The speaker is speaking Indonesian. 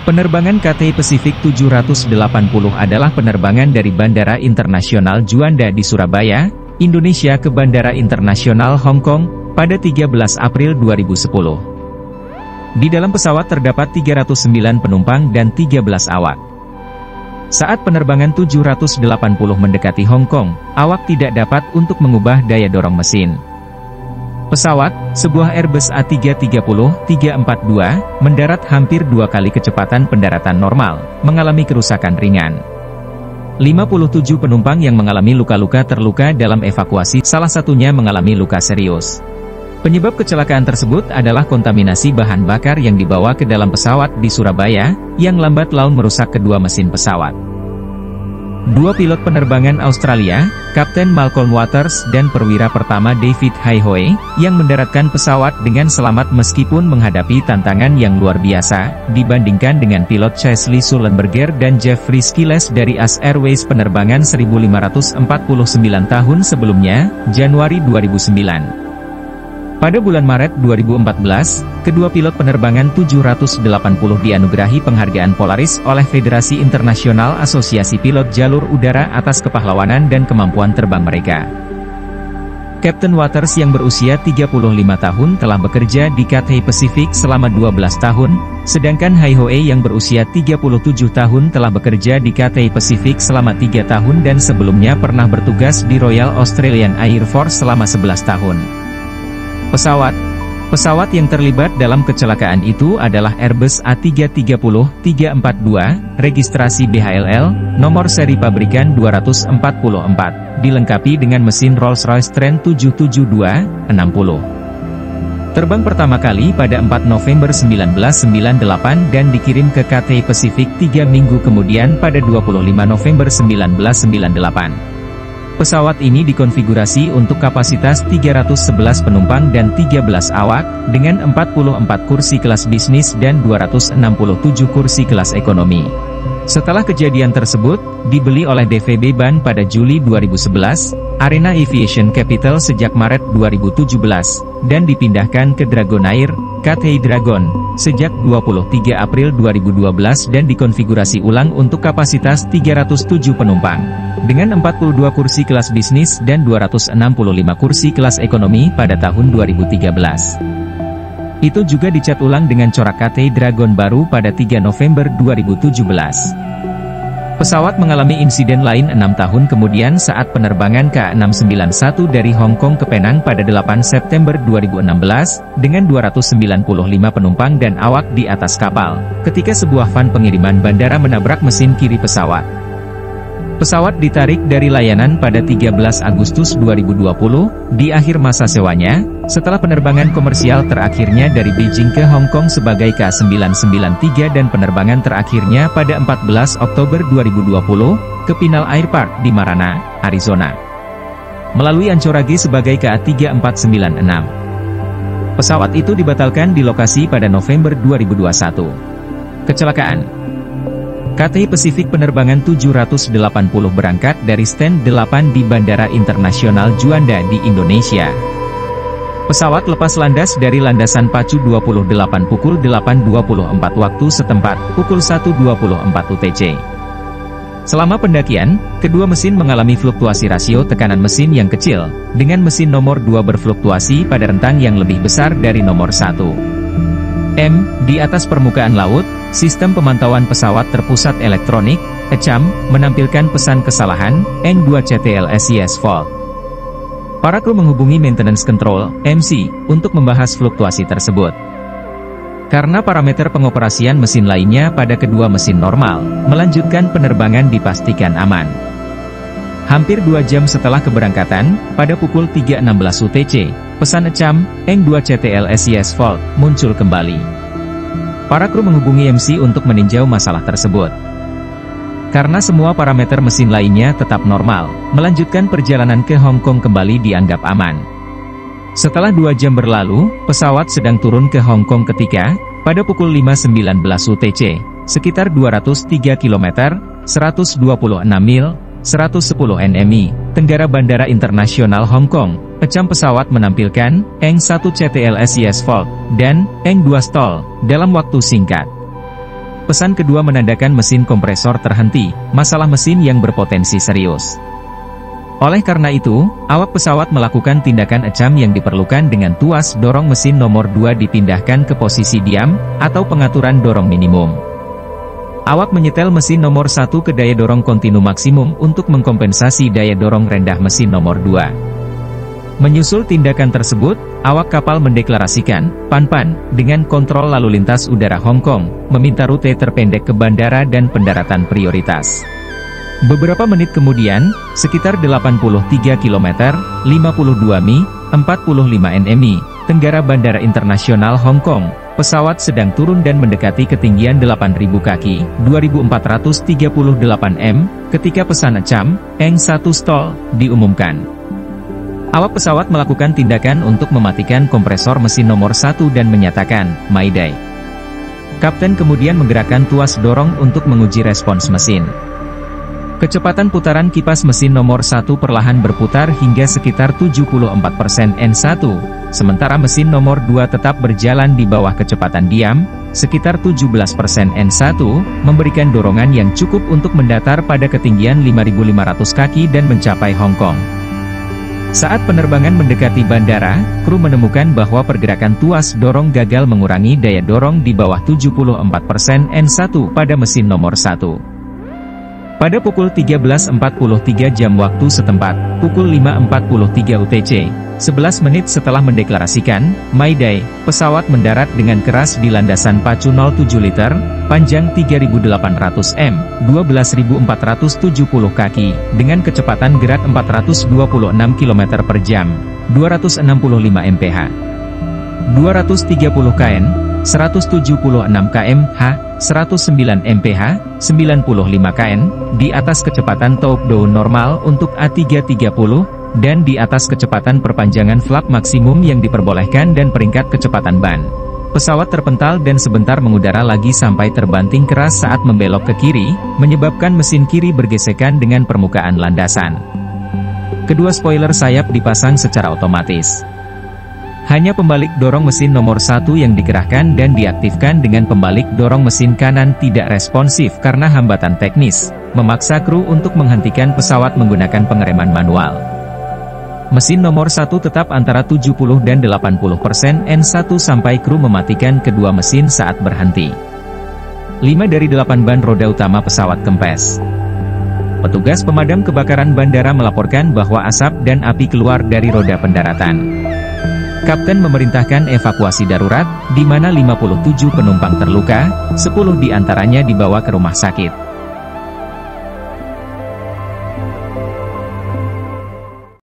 Penerbangan Cathay Pacific 780 adalah penerbangan dari Bandara Internasional Juanda di Surabaya, Indonesia ke Bandara Internasional Hong Kong, pada 13 April 2010. Di dalam pesawat terdapat 309 penumpang dan 13 awak. Saat penerbangan 780 mendekati Hong Kong, awak tidak dapat untuk mengubah daya dorong mesin. Pesawat, sebuah Airbus A330-342, mendarat hampir 2 kali kecepatan pendaratan normal, mengalami kerusakan ringan. 57 penumpang yang mengalami luka-luka terluka dalam evakuasi, salah satunya mengalami luka serius. Penyebab kecelakaan tersebut adalah kontaminasi bahan bakar yang dibawa ke dalam pesawat di Surabaya, yang lambat laun merusak kedua mesin pesawat. Dua pilot penerbangan Australia, Kapten Malcolm Waters dan perwira pertama David Haihoe, yang mendaratkan pesawat dengan selamat meskipun menghadapi tantangan yang luar biasa, dibandingkan dengan pilot Chesley Sullenberger dan Jeffrey Skiles dari AS Airways penerbangan 1549 tahun sebelumnya, Januari 2009. Pada bulan Maret 2014, kedua pilot penerbangan 780 dianugerahi penghargaan Polaris oleh Federasi Internasional Asosiasi Pilot Jalur Udara atas kepahlawanan dan kemampuan terbang mereka. Kapten Waters yang berusia 35 tahun telah bekerja di Cathay Pacific selama 12 tahun, sedangkan Haihoe yang berusia 37 tahun telah bekerja di Cathay Pacific selama 3 tahun dan sebelumnya pernah bertugas di Royal Australian Air Force selama 11 tahun. Pesawat yang terlibat dalam kecelakaan itu adalah Airbus A330-342, registrasi BHLL, nomor seri pabrikan 244, dilengkapi dengan mesin Rolls-Royce Trent 772-60. Terbang pertama kali pada 4 November 1998 dan dikirim ke Cathay Pacific 3 minggu kemudian pada 25 November 1998. Pesawat ini dikonfigurasi untuk kapasitas 311 penumpang dan 13 awak, dengan 44 kursi kelas bisnis dan 267 kursi kelas ekonomi. Setelah kejadian tersebut, dibeli oleh DVB Ban pada Juli 2011, Arena Aviation Capital sejak Maret 2017, dan dipindahkan ke Dragonair, Cathay Dragon, sejak 23 April 2012 dan dikonfigurasi ulang untuk kapasitas 307 penumpang, dengan 42 kursi kelas bisnis dan 265 kursi kelas ekonomi pada tahun 2013. Itu juga dicat ulang dengan corak Cathay Dragon baru pada 3 November 2017. Pesawat mengalami insiden lain 6 tahun kemudian saat penerbangan KA691 dari Hong Kong ke Penang pada 8 September 2016, dengan 295 penumpang dan awak di atas kapal, ketika sebuah van pengiriman bandara menabrak mesin kiri pesawat. Pesawat ditarik dari layanan pada 13 Agustus 2020, di akhir masa sewanya, setelah penerbangan komersial terakhirnya dari Beijing ke Hong Kong sebagai KA993 dan penerbangan terakhirnya pada 14 Oktober 2020, ke Pinal Air Park di Marana, Arizona. Melalui Anchorage sebagai KA3496. Pesawat itu dibatalkan di lokasi pada November 2021. Kecelakaan Cathay Pacific penerbangan 780 berangkat dari stand 8 di Bandara Internasional Juanda di Indonesia. Pesawat lepas landas dari landasan pacu 28 pukul 8.24 waktu setempat, pukul 1.24 UTC. Selama pendakian, kedua mesin mengalami fluktuasi rasio tekanan mesin yang kecil, dengan mesin nomor 2 berfluktuasi pada rentang yang lebih besar dari nomor 1. Di atas permukaan laut, sistem pemantauan pesawat terpusat elektronik, ECAM, menampilkan pesan kesalahan, N2CTLSIS fault. Para kru menghubungi Maintenance Control, MC, untuk membahas fluktuasi tersebut. Karena parameter pengoperasian mesin lainnya pada kedua mesin normal, melanjutkan penerbangan dipastikan aman. Hampir 2 jam setelah keberangkatan, pada pukul 3.16 UTC, pesan ECAM, N2CTLSIS fault, muncul kembali. Para kru menghubungi MC untuk meninjau masalah tersebut. Karena semua parameter mesin lainnya tetap normal, melanjutkan perjalanan ke Hong Kong kembali dianggap aman. Setelah 2 jam berlalu, pesawat sedang turun ke Hong Kong ketika, pada pukul 5.19 UTC, sekitar 203 km, 126 mil, 110 nmi, Tenggara Bandara Internasional Hong Kong, ECAM pesawat menampilkan, N1CTLSIS fault, dan, N2 stall, dalam waktu singkat. Pesan kedua menandakan mesin kompresor terhenti, masalah mesin yang berpotensi serius. Oleh karena itu, awak pesawat melakukan tindakan ECAM yang diperlukan dengan tuas dorong mesin nomor 2 dipindahkan ke posisi diam, atau pengaturan dorong minimum. Awak menyetel mesin nomor 1 ke daya dorong kontinu maksimum untuk mengkompensasi daya dorong rendah mesin nomor 2. Menyusul tindakan tersebut, awak kapal mendeklarasikan, "Pan-Pan," dengan kontrol lalu lintas udara Hong Kong, meminta rute terpendek ke bandara dan pendaratan prioritas. Beberapa menit kemudian, sekitar 83 km, 52 mi, 45 nmi, tenggara Bandara Internasional Hong Kong, pesawat sedang turun dan mendekati ketinggian 8.000 kaki, 2.438 m, ketika pesan ECAM, Eng 1 stall, diumumkan. Awak pesawat melakukan tindakan untuk mematikan kompresor mesin nomor 1 dan menyatakan, "Mayday." Kapten kemudian menggerakkan tuas dorong untuk menguji respons mesin. Kecepatan putaran kipas mesin nomor 1 perlahan berputar hingga sekitar 74% N1, sementara mesin nomor 2 tetap berjalan di bawah kecepatan diam, sekitar 17% N1, memberikan dorongan yang cukup untuk mendatar pada ketinggian 5.500 kaki dan mencapai Hong Kong. Saat penerbangan mendekati bandara, kru menemukan bahwa pergerakan tuas dorong gagal mengurangi daya dorong di bawah 74% N1 pada mesin nomor 1. Pada pukul 13.43 jam waktu setempat, pukul 5.43 UTC, 11 menit setelah mendeklarasikan, "Mayday," pesawat mendarat dengan keras di landasan pacu 07 liter, panjang 3.800 m, 12.470 kaki, dengan kecepatan gerak 426 km per jam, 265 mph, 230 kn, 176 km/h, 109 mph, 95 kn, di atas kecepatan top-down normal untuk A330, dan di atas kecepatan perpanjangan flap maksimum yang diperbolehkan dan peringkat kecepatan ban. Pesawat terpental dan sebentar mengudara lagi sampai terbanting keras saat membelok ke kiri, menyebabkan mesin kiri bergesekan dengan permukaan landasan. Kedua spoiler sayap dipasang secara otomatis. Hanya pembalik dorong mesin nomor 1 yang dikerahkan dan diaktifkan dengan pembalik dorong mesin kanan tidak responsif karena hambatan teknis, memaksa kru untuk menghentikan pesawat menggunakan pengereman manual. Mesin nomor 1 tetap antara 70 dan 80% N1 sampai kru mematikan kedua mesin saat berhenti. 5 dari 8 ban roda utama pesawat kempes. Petugas pemadam kebakaran bandara melaporkan bahwa asap dan api keluar dari roda pendaratan. Kapten memerintahkan evakuasi darurat, di mana 57 penumpang terluka, 10 diantaranya dibawa ke rumah sakit.